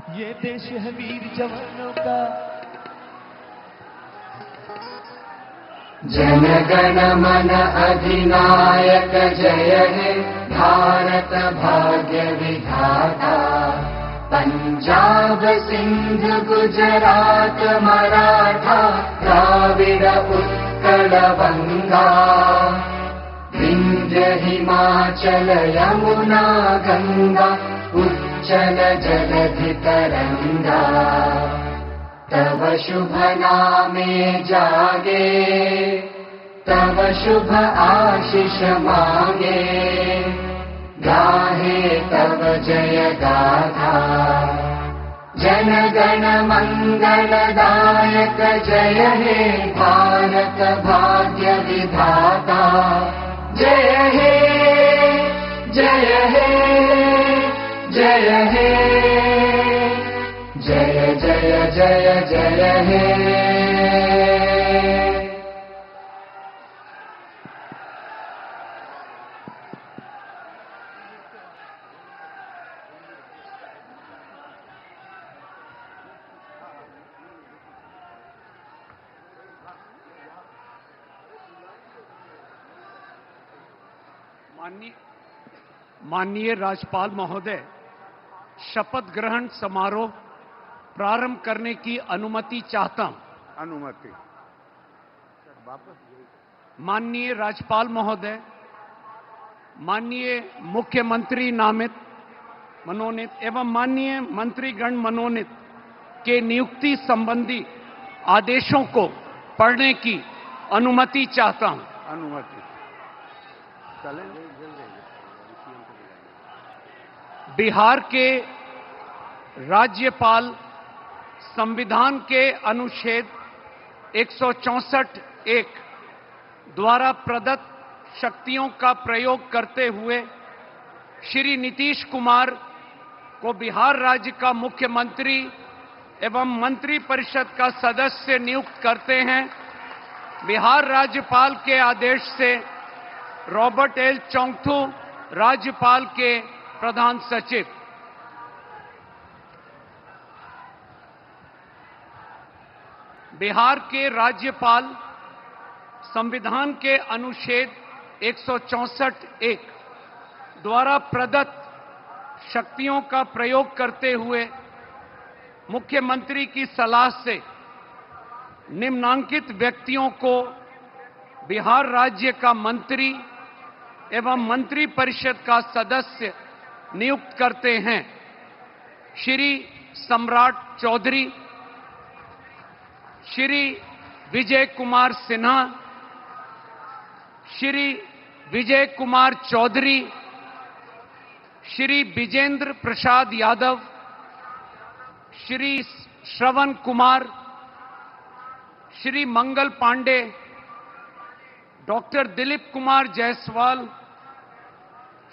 ये देश है वीर जवानों का। जन गण मन अधिनायक जय हे भारत भाग्य विधाता। पंजाब सिंध गुजरात मराठा द्राविड़ उत्कल बंगा। विंध्य हिमाचल यमुना गंगा उच्चल जलधि तरंगा। तव शुभ नामे जागे तव शुभ आशीष मांगे। गाहे तव जय गाथा जन गण मंगलदायक जय हे भारत भाग्य विधाता। जय हे जय हे जय हे जय जय जय जय हे। माननीय राज्यपाल महोदय, शपथ ग्रहण समारोह प्रारंभ करने की अनुमति चाहता हूं। अनुमति। माननीय राज्यपाल महोदय, माननीय मुख्यमंत्री नामित मनोनीत एवं माननीय मंत्रीगण मनोनीत के नियुक्ति संबंधी आदेशों को पढ़ने की अनुमति चाहता हूं। अनुमति। बिहार के राज्यपाल संविधान के अनुच्छेद 164(1) द्वारा प्रदत्त शक्तियों का प्रयोग करते हुए श्री नीतीश कुमार को बिहार राज्य का मुख्यमंत्री एवं मंत्रिपरिषद का सदस्य नियुक्त करते हैं। बिहार राज्यपाल के आदेश से रॉबर्ट एल चोंगथू राज्यपाल के प्रधान सचिव। बिहार के राज्यपाल संविधान के अनुच्छेद 164(1) द्वारा प्रदत्त शक्तियों का प्रयोग करते हुए मुख्यमंत्री की सलाह से निम्नांकित व्यक्तियों को बिहार राज्य का मंत्री एवं मंत्रिपरिषद का सदस्य नियुक्त करते हैं। श्री सम्राट चौधरी, श्री विजय कुमार सिन्हा, श्री विजय कुमार चौधरी, श्री विजेंद्र प्रसाद यादव, श्री श्रवण कुमार, श्री मंगल पांडे, डॉक्टर दिलीप कुमार जायसवाल,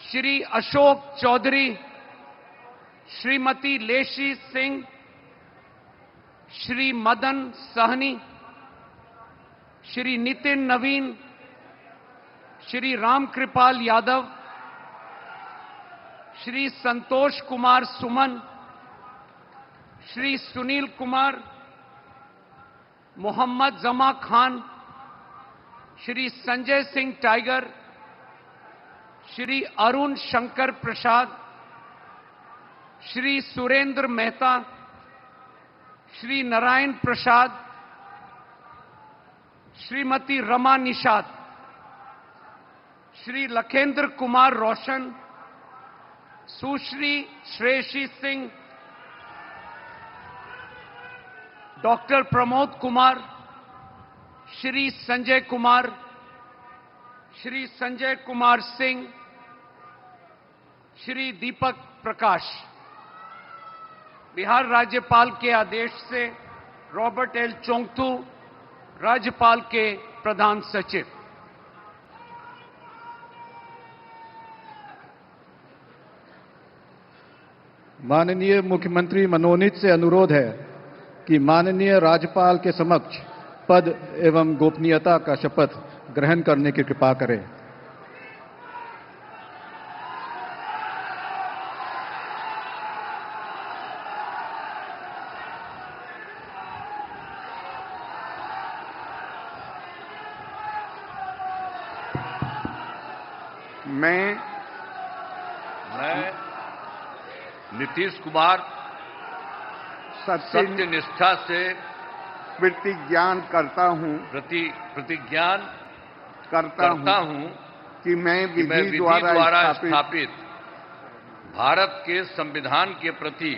श्री अशोक चौधरी, श्रीमती लेशी सिंह, श्री मदन सहनी, श्री नितिन नवीन, श्री रामकृपाल यादव, श्री संतोष कुमार सुमन, श्री सुनील कुमार, मोहम्मद जमा खान, श्री संजय सिंह टाइगर, श्री अरुण शंकर प्रसाद, श्री सुरेंद्र मेहता, श्री नारायण प्रसाद, श्रीमती रमा निषाद, श्री लखेंद्र कुमार रोशन, सुश्री श्रेयसी सिंह, डॉक्टर प्रमोद कुमार, श्री संजय कुमार, श्री संजय कुमार सिंह, श्री दीपक प्रकाश। बिहार राज्यपाल के आदेश से रॉबर्ट एल चोंगथू राज्यपाल के प्रधान सचिव। माननीय मुख्यमंत्री मनोनीत से अनुरोध है कि माननीय राज्यपाल के समक्ष पद एवं गोपनीयता का शपथ ग्रहण करने की कृपा करें। मैं नीतीश कुमार सत्य निष्ठा से प्रतिज्ञान करता हूं कि मैं विधि द्वारा स्थापित भारत के संविधान के प्रति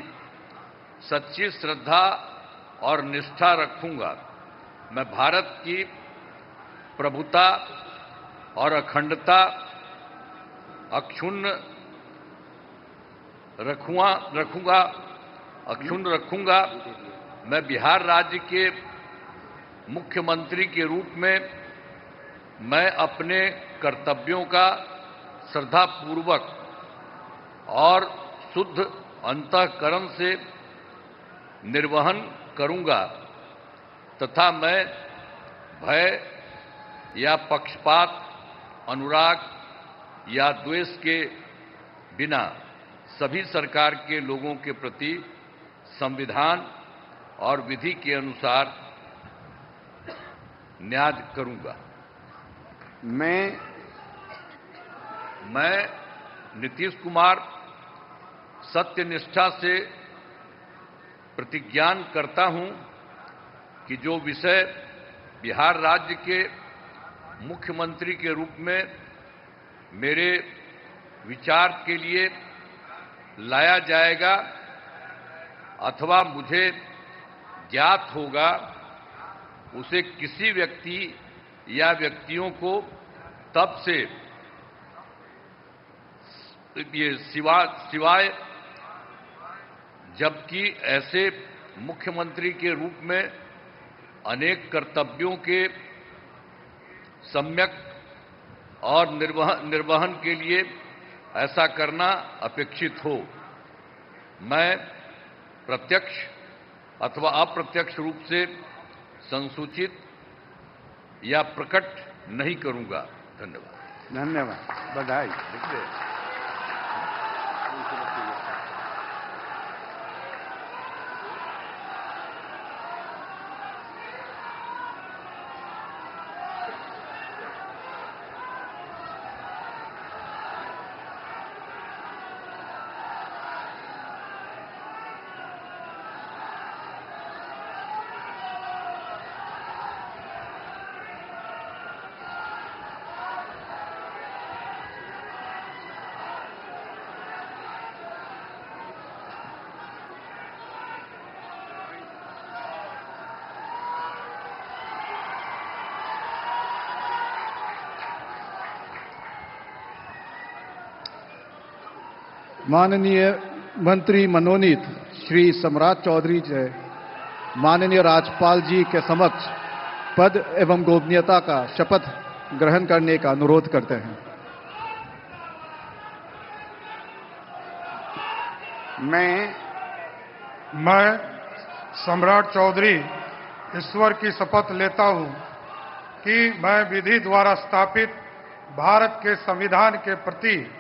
सच्ची श्रद्धा और निष्ठा रखूंगा। मैं भारत की प्रभुता और अखंडता अक्षुण्ण रखूंगा। मैं बिहार राज्य के मुख्यमंत्री के रूप में मैं अपने कर्तव्यों का श्रद्धापूर्वक और शुद्ध अंतःकरण से निर्वहन करूंगा तथा मैं भय या पक्षपात, अनुराग या द्वेष के बिना सभी सरकार के लोगों के प्रति संविधान और विधि के अनुसार न्याय करूंगा। मैं नीतीश कुमार सत्यनिष्ठा से प्रतिज्ञान करता हूं कि जो विषय बिहार राज्य के मुख्यमंत्री के रूप में मेरे विचार के लिए लाया जाएगा अथवा मुझे ज्ञात होगा, उसे किसी व्यक्ति या व्यक्तियों को तब से सिवाय जबकि ऐसे मुख्यमंत्री के रूप में अनेक कर्तव्यों के सम्यक और निर्वहन के लिए ऐसा करना अपेक्षित हो, मैं प्रत्यक्ष अथवा अप्रत्यक्ष रूप से संसूचित या प्रकट नहीं करूंगा। धन्यवाद। बधाई। माननीय मंत्री मनोनीत श्री सम्राट चौधरी जी माननीय राज्यपाल जी के समक्ष पद एवं गोपनीयता का शपथ ग्रहण करने का अनुरोध करते हैं। मैं सम्राट चौधरी ईश्वर की शपथ लेता हूं कि मैं विधि द्वारा स्थापित भारत के संविधान के प्रति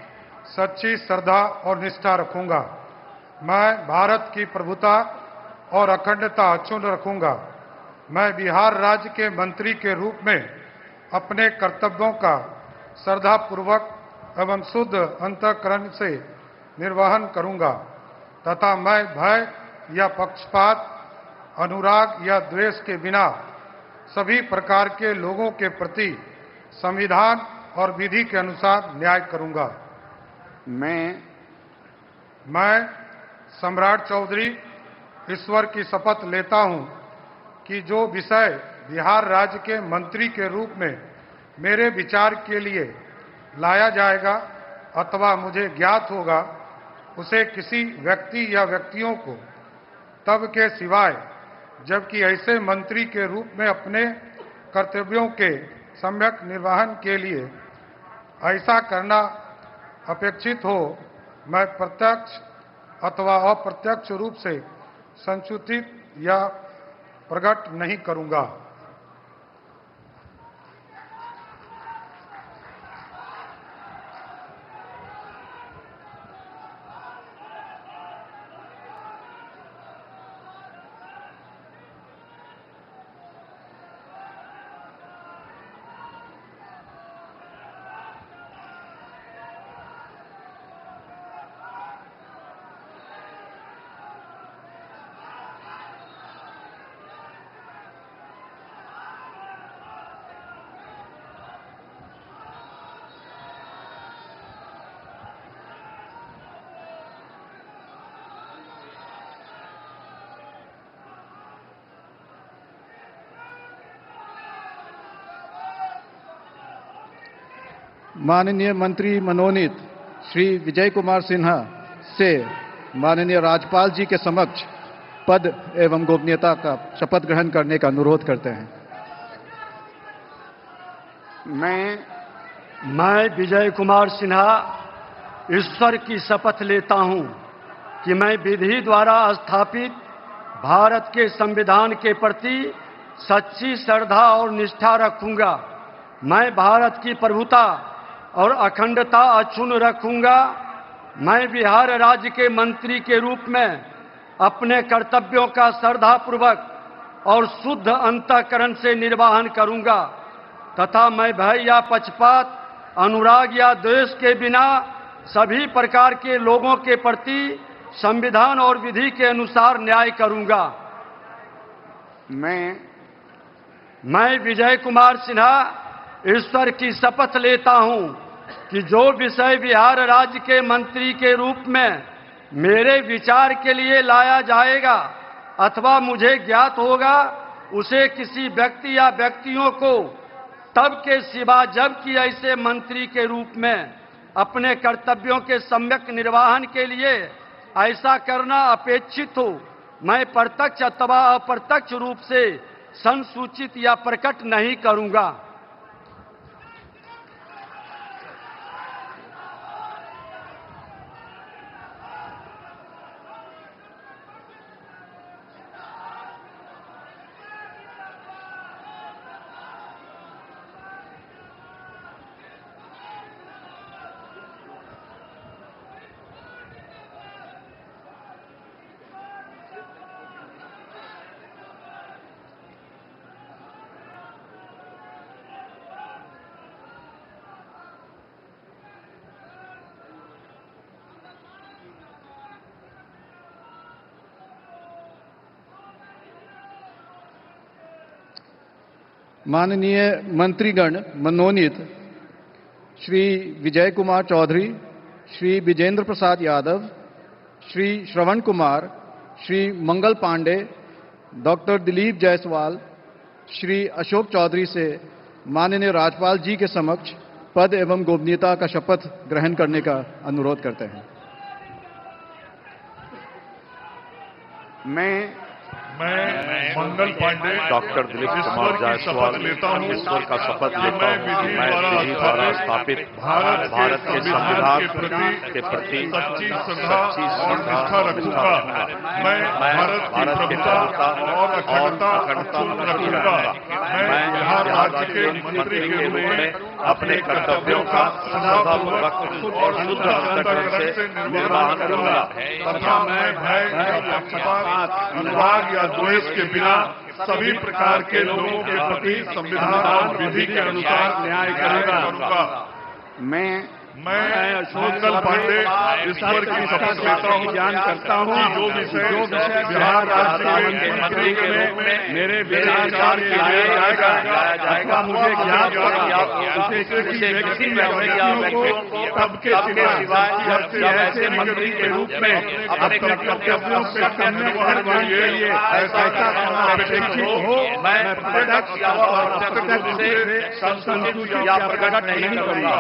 सच्ची श्रद्धा और निष्ठा रखूंगा। मैं भारत की प्रभुता और अखंडता अक्षुण्ण रखूंगा। मैं बिहार राज्य के मंत्री के रूप में अपने कर्तव्यों का श्रद्धापूर्वक एवं शुद्ध अंतःकरण से निर्वहन करूंगा तथा मैं भय या पक्षपात, अनुराग या द्वेष के बिना सभी प्रकार के लोगों के प्रति संविधान और विधि के अनुसार न्याय करूंगा। मैं सम्राट चौधरी ईश्वर की शपथ लेता हूं कि जो विषय बिहार राज्य के मंत्री के रूप में मेरे विचार के लिए लाया जाएगा अथवा मुझे ज्ञात होगा, उसे किसी व्यक्ति या व्यक्तियों को तब के सिवाय जबकि ऐसे मंत्री के रूप में अपने कर्तव्यों के सम्यक निर्वहन के लिए ऐसा करना अपेक्षित हो, मैं प्रत्यक्ष अथवा अप्रत्यक्ष रूप से संसूचित या प्रकट नहीं करूंगा। माननीय मंत्री मनोनीत श्री विजय कुमार सिन्हा से माननीय राज्यपाल जी के समक्ष पद एवं गोपनीयता का शपथ ग्रहण करने का अनुरोध करते हैं। मैं विजय कुमार सिन्हा ईश्वर की शपथ लेता हूं कि मैं विधि द्वारा स्थापित भारत के संविधान के प्रति सच्ची श्रद्धा और निष्ठा रखूंगा। मैं भारत की प्रभुता और अखंडता अक्षुण्ण रखूंगा। मैं बिहार राज्य के मंत्री के रूप में अपने कर्तव्यों का श्रद्धापूर्वक और शुद्ध अंतःकरण से निर्वहन करूंगा तथा मैं भय या पक्षपात, अनुराग या द्वेष के बिना सभी प्रकार के लोगों के प्रति संविधान और विधि के अनुसार न्याय करूंगा। मैं विजय कुमार सिन्हा ईश्वर की शपथ लेता हूं कि जो विषय बिहार राज्य के मंत्री के रूप में मेरे विचार के लिए लाया जाएगा अथवा मुझे ज्ञात होगा, उसे किसी व्यक्ति या व्यक्तियों को तब के सिवा जबकि ऐसे मंत्री के रूप में अपने कर्तव्यों के सम्यक निर्वहन के लिए ऐसा करना अपेक्षित हो, मैं प्रत्यक्ष अथवा अप्रत्यक्ष रूप से संसूचित या प्रकट नहीं करूंगा। माननीय मंत्रीगण मनोनीत श्री विजय कुमार चौधरी, श्री विजेंद्र प्रसाद यादव, श्री श्रवण कुमार, श्री मंगल पांडे, डॉक्टर दिलीप जायसवाल, श्री अशोक चौधरी से माननीय राज्यपाल जी के समक्ष पद एवं गोपनीयता का शपथ ग्रहण करने का अनुरोध करते हैं। मैं मंगल पांडे, डॉक्टर दिलीप कुमार जायसवाल लेता हूं ईश्वर का शपथ लेता हूं कि मैं विधि द्वारा स्थापित भारत के संविधान के प्रति सच्ची श्रद्धा और निष्ठा रखूंगा। मैं भारत की प्रभुता और अखंडता रखूंगा। मैं बिहार राज्य के मंत्री के रूप में अपने कर्तव्यों का श्रद्धापूर्वक और शुद्ध अंतःकरण से निर्वहन करूंगा तथा मैं भय या पक्षपात, अनुराग या द्वेष के बिना सभी प्रकार के लोगों के प्रति संविधान और विधि के अनुसार न्याय करूंगा। मैं मंगल पांडे ईश्वर की शपथ लेता हूं, ज्ञान करता हूं जो विषय बिहार राज्य के मंत्री के रूप में मेरे विचार के लिए लाया जाएगा मुझे ज्ञात होगा, उसे किसी व्यक्ति या व्यक्तियों को तब के सिवा जब ऐसे मंत्री के रूप में अपने कर्तव्यों से निर्वहन के लिए ऐसा करना अपेक्षित हो, मैं प्रत्यक्ष या अप्रत्यक्ष रूप से संसूचित या प्रकट नहीं करूंगा।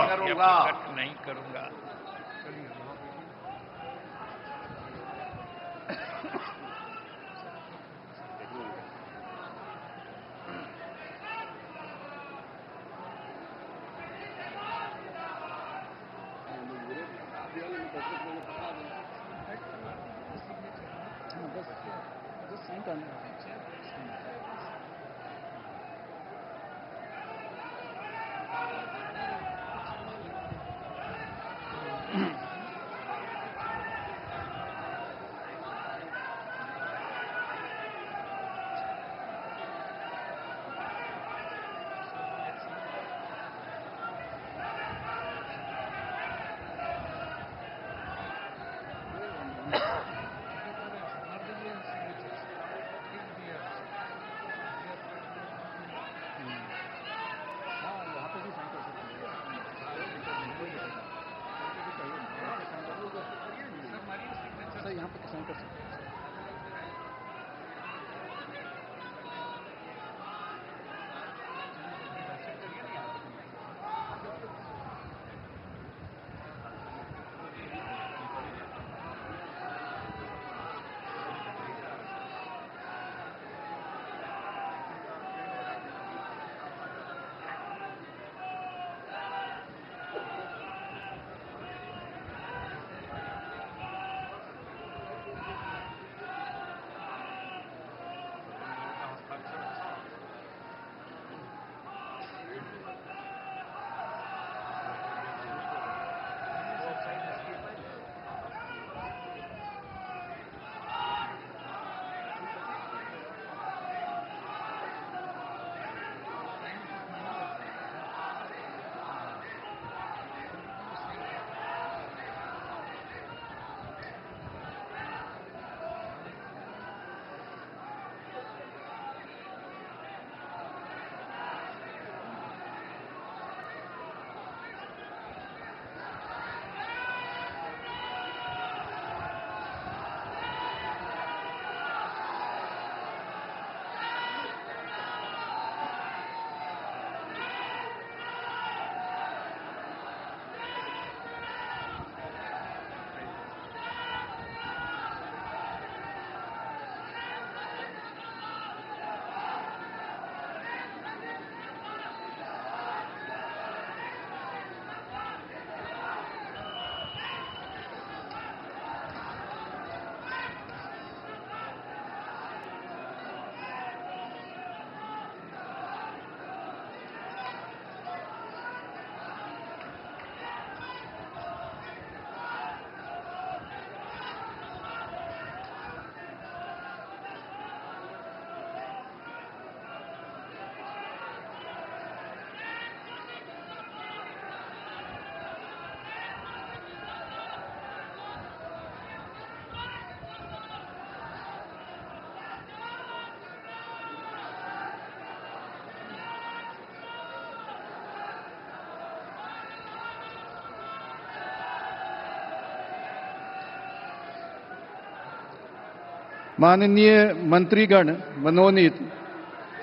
माननीय मंत्रीगण मनोनीत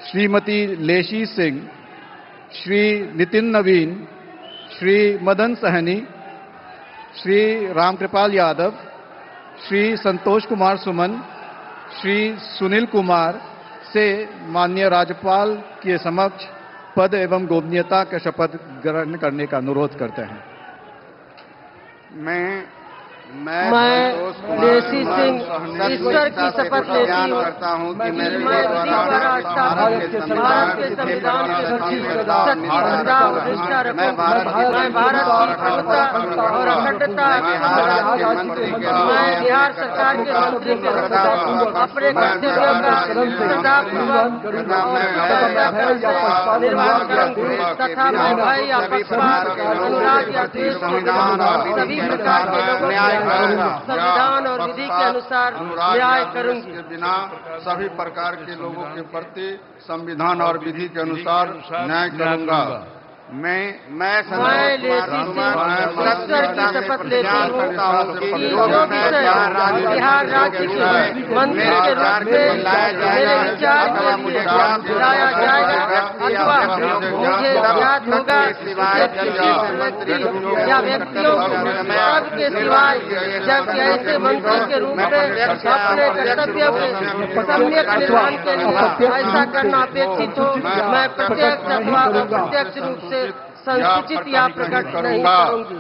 श्रीमती लेशी सिंह, श्री नितिन नवीन, श्री मदन सहनी, श्री रामकृपाल यादव, श्री संतोष कुमार सुमन, श्री सुनील कुमार से माननीय राज्यपाल के समक्ष पद एवं गोपनीयता का शपथ ग्रहण करने का अनुरोध करते हैं। मैं लेसी सिंह ईश्वर की शपथ लेती हूँ करता हूँ कि मैं भारत के संविधान के सच्ची श्रद्धा और निष्ठा रखूँ। मैं भारत की प्रभुता और अखंडता मैं बिहार सरकार के मंत्री के अपने कर्तव्यों का श्रद्धापूर्वक निर्वहन करूँगी तथा मैं भय या पक्षपात, अनुराग या द्वेष सभी प्रकार के लोगों संविधान और विधि के अनुसार न्याय करूंगी। के बिना सभी प्रकार के लोगों के प्रति संविधान और विधि के अनुसार न्याय करूंगा। मैं ईश्वर की शपथ लेती हूँ कि जो विषय बिहार राज्य के मंत्री के रूप में मेरे विचार के लिए लाया जाएगा अथवा मुझे ज्ञात होगा व्यक्ति या व्यक्तियों सबके सिवाय जब ऐसे मंत्री के रूप में अपने कर्तव्य के सम्यक निर्वहन के लिए ऐसा करना अपेक्षित हो, मैं प्रत्यक्ष अथवा अप्रत्यक्ष रूप से संसूचित या प्रकट नहीं करूंगी।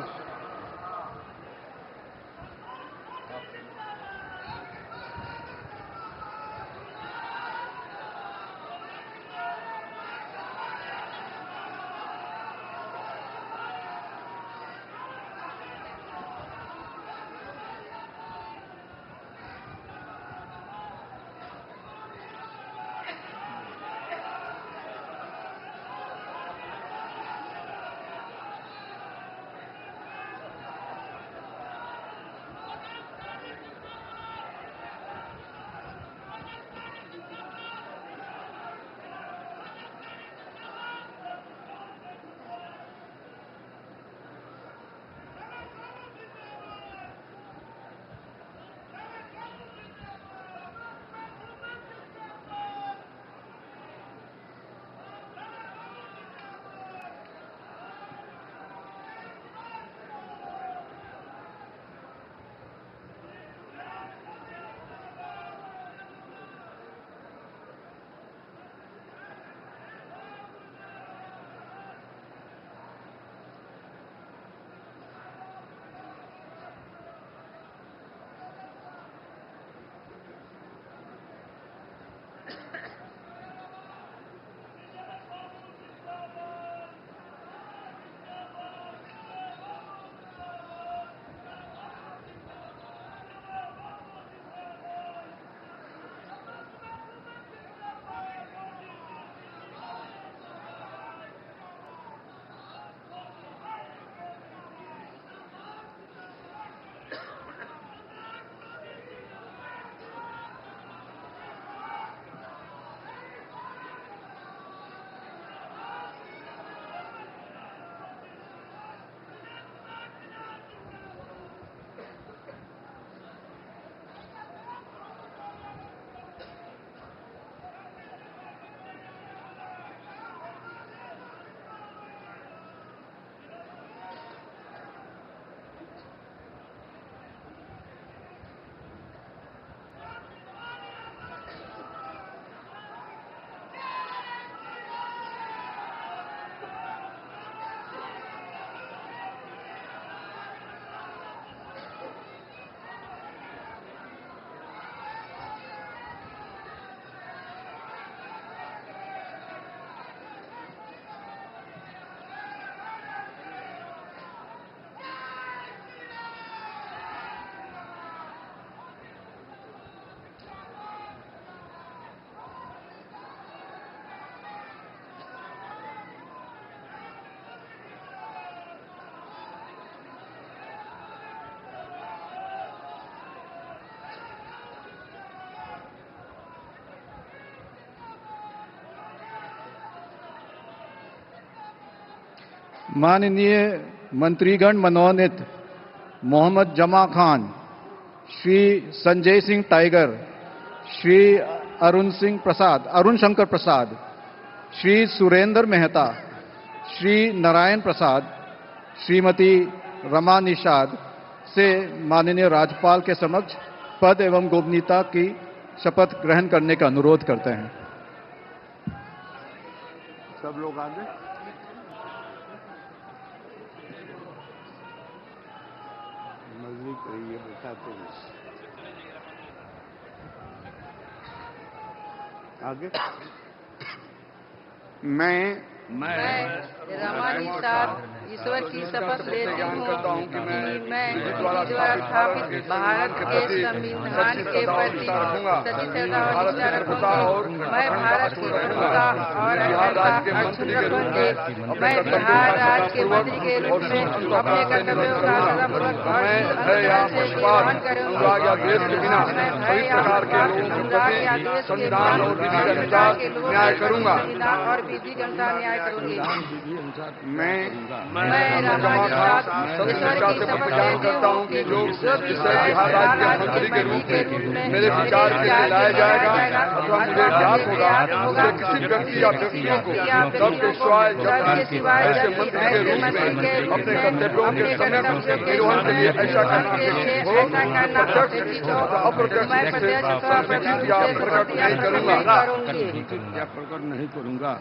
माननीय मंत्रीगण मनोनीत मोहम्मद जमा खान, श्री संजय सिंह टाइगर, श्री अरुण शंकर प्रसाद, श्री सुरेंद्र मेहता, श्री नारायण प्रसाद, श्रीमती रमा निषाद से माननीय राज्यपाल के समक्ष पद एवं गोपनीयता की शपथ ग्रहण करने का अनुरोध करते हैं। सब लोग आगे। मजदूरी करिए बताते हैं। आगे। मैं रमा निषाद ईश्वर की शपथ लेती हूँ कि मैं विधि द्वारा स्थापित भारत के संविधान के प्रति सच्ची श्रद्धा और निष्ठा रखूंगा। मैं भारत की प्रभुता और अखंडता अक्षुण्ण मैं बिहार राज्य के मंत्री के रूप में अपने कर्तव्यों का श्रद्धापूर्वक और निर्वहन करूंगा। मैं भय या अनुराग या द्वेष के बिना के लोगों न्याय करूंगा और विधि के अनुसार न्याय करूंगी। मैं रमा निषाद ईश्वर की शपथ लेती हूँ कि जो बिहार राज्य के मंत्री के रूप में मेरे विचार के लिए लाया जाएगा अथवा मुझे ज्ञात होगा, मुझे किसी व्यक्ति या व्यक्तियों को तब के सिवाय ऐसे मंत्री के रूप में अपने कर्तव्यों के समय निर्वहन के लिए ऐसा करना प्रत्यक्ष और अप्रत्यक्ष या प्रकट नहीं करूंगा।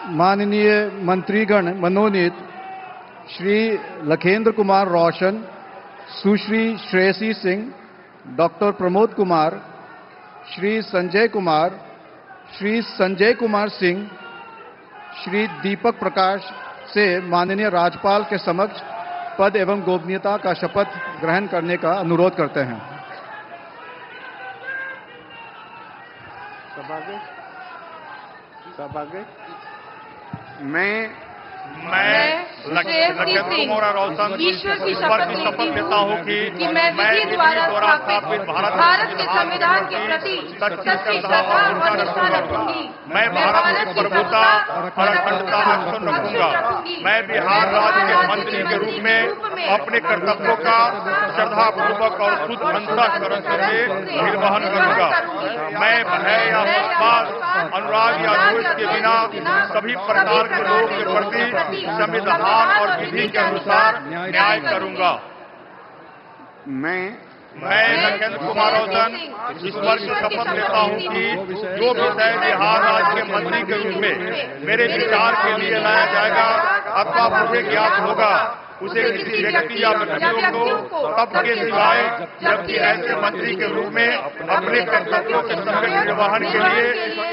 माननीय मंत्रीगण मनोनीत श्री लखेंद्र कुमार रोशन, सुश्री श्रेयसी सिंह, डॉक्टर प्रमोद कुमार, श्री संजय कुमार, श्री संजय कुमार सिंह, श्री दीपक प्रकाश से माननीय राज्यपाल के समक्ष पद एवं गोपनीयता का शपथ ग्रहण करने का अनुरोध करते हैं। मैं लखेंद्र कुमार रोशन ईश्वर की शपथ लेता हूँ कि मैं विधि द्वारा स्थापित भारत के संविधान के प्रति सच्ची श्रद्धा और निष्ठा रखूंगी। मैं भारत की प्रभुता और अखंडता अक्षुण्ण रखूंगा। मैं बिहार राज्य के मंत्री के रूप में अपने कर्तव्यों का श्रद्धापूर्वक और शुद्ध अंतःकरण से निर्वहन करूंगा। मैं भय या पक्षपात, अनुराग या द्वेष के बिना सभी प्रकार के लोगों के प्रति संविधान और विधि के अनुसार न्याय करूंगा। मैं लखेंद्र कुमार रोशन ईश्वर की शपथ लेता हूं कि जो विषय बिहार राज्य के मंत्री के रूप में मेरे विचार के लिए लाया जाएगा अथवा मुझे ज्ञात होगा, उसे किसी व्यक्ति या व्यक्तियों को तब के सिवाय जबकि ऐसे मंत्री के रूप में अपने कर्तव्यों के संगठन निर्वहन के लिए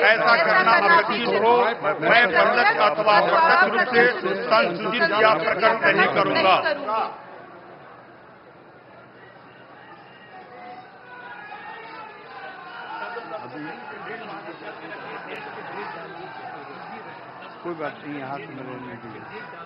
ऐसा करना अपेक्षित हो, मैं प्रत्यक्ष अथवा अप्रत्यक्ष रूप से संसूचित या प्रकट नहीं करूंगा। कोई बात नहीं, हाथ में रहने दीजिए।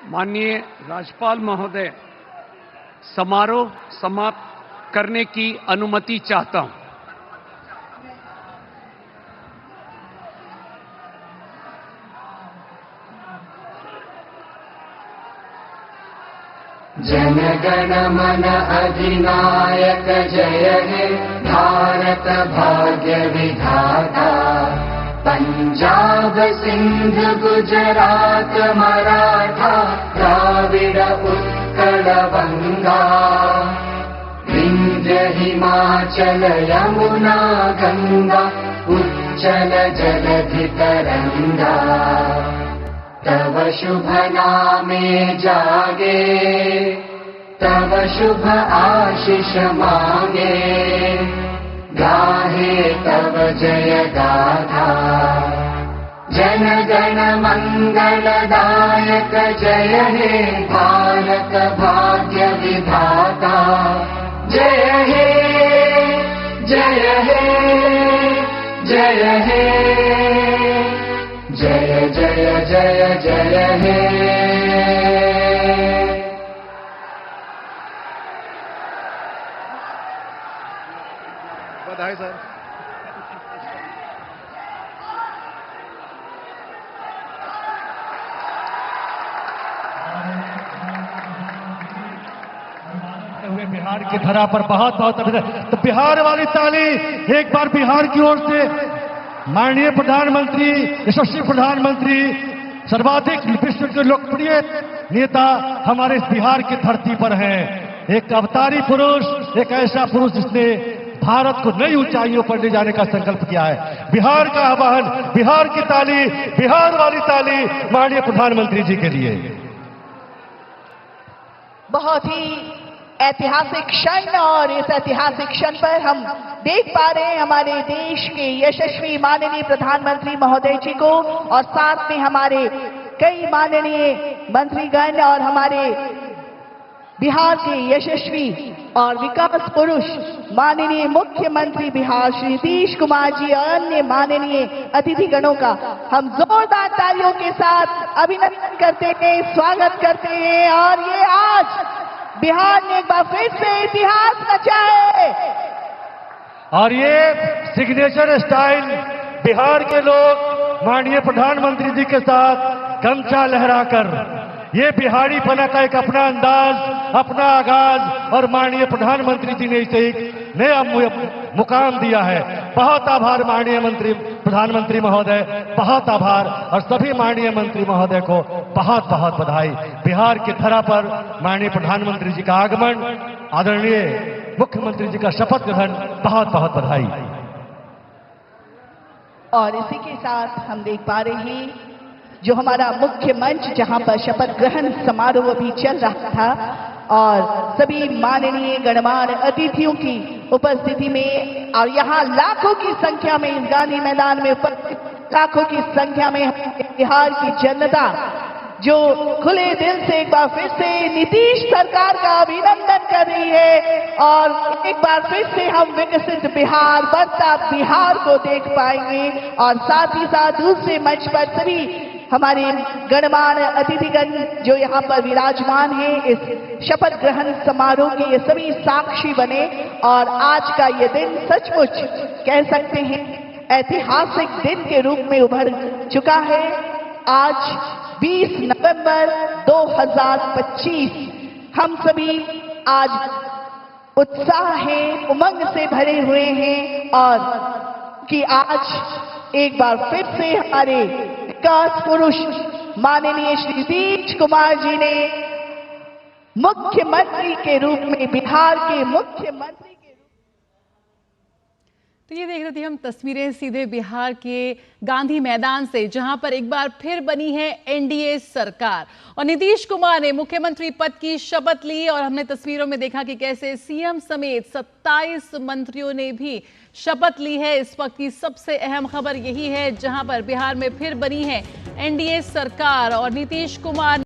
माननीय राज्यपाल महोदय, समारोह समाप्त करने की अनुमति चाहता हूं। जन गण मन अधिनायक जय हे भारत भाग्य विधाता। पंजाब सिंध गुजरात मराठा द्राविड उत्कल बंगा। विंध्य हिमाचल यमुना गंगा चञ्चल जलधि तरङ्गा तव शुभ नामे जागे तव शुभ आशीष मांगे गाहे तव जय गाथा जन गण मंगलदायक जय हे भारत भाग्य विधाता जय हे जय हे जय हे जय जय जय जय हे। बधाई सर। हुए बिहार की धरा पर बहुत बहुत अभिनंदन। तो बिहार वाली ताली एक बार बिहार की ओर से माननीय प्रधानमंत्री, यशस्वी प्रधानमंत्री, सर्वाधिक विश्व के लोकप्रिय नेता हमारे इस बिहार की धरती पर हैं। एक अवतारी पुरुष, एक ऐसा पुरुष जिसने भारत को नई ऊंचाइयों पर ले जाने का संकल्प किया है। बिहार का आह्वान, बिहार की ताली, बिहार वाली ताली माननीय प्रधानमंत्री जी के लिए। बहुत ही ऐतिहासिक क्षण, और इस ऐतिहासिक क्षण पर हम देख पा रहे हैं हमारे देश के यशस्वी माननीय प्रधानमंत्री महोदय जी को, और साथ में हमारे कई माननीय मंत्रीगण और हमारे बिहार के यशस्वी और विकास पुरुष माननीय मुख्यमंत्री बिहार श्री नीतीश कुमार जी और अन्य माननीय अतिथिगणों का हम जोरदार तालियों के साथ अभिनंदन करते हैं, स्वागत करते हैं। और ये आज बिहार ने एक बार फिर से इतिहास रचा है, और ये सिग्नेचर स्टाइल बिहार के लोग माननीय प्रधानमंत्री जी के साथ गमछा लहराकर, ये बिहारी पना का एक अपना अंदाज, अपना आगाज, और माननीय प्रधानमंत्री जी ने इसे एक नया मुकाम दिया है। बहुत आभार माननीय प्रधानमंत्री महोदय, बहुत आभार, और सभी माननीय मंत्री महोदय को बहुत बहुत बधाई। बिहार की धरा पर माननीय प्रधानमंत्री जी का आगमन, आदरणीय मुख्यमंत्री जी का शपथ ग्रहण, बहुत बहुत बधाई। और इसी के साथ हम देख पा रहे हैं जो हमारा मुख्य मंच, जहां पर शपथ ग्रहण समारोह अभी चल रहा था, और सभी माननीय गणमान्य अतिथियों की उपस्थिति में, और यहाँ लाखों की संख्या में इस गांधी मैदान में उपस्थित लाखों की संख्या में बिहार की जनता जो खुले दिल से एक बार फिर से नीतीश सरकार का अभिनंदन कर रही है, और एक बार फिर से हम विकसित बिहार, बढ़ता बिहार को देख पाएंगे। और साथ ही साथ दूसरे मंच पर सभी हमारे गणमान्य अतिथिगण जो यहाँ पर विराजमान हैं, इस शपथ ग्रहण समारोह के ये सभी साक्षी बने, और आज का ये दिन सचमुच कह सकते हैं ऐतिहासिक दिन के रूप में उभर चुका है। आज 20 नवंबर 2025, हम सभी आज उत्साह है, उमंग से भरे हुए हैं, और कि आज एक बार फिर से हमारे विकास पुरुष माननीय श्री नीतीश कुमार जी ने मुख्यमंत्री के रूप में, बिहार के मुख्यमंत्री के रूप। तो ये देख रहे थे हम तस्वीरें सीधे बिहार के गांधी मैदान से, जहां पर एक बार फिर बनी है एनडीए सरकार, और नीतीश कुमार ने मुख्यमंत्री पद की शपथ ली। और हमने तस्वीरों में देखा कि कैसे सीएम समेत 27 मंत्रियों ने भी शपथ ली है। इस वक्त की सबसे अहम खबर यही है, जहां पर बिहार में फिर बनी है एनडीए सरकार, और नीतीश कुमार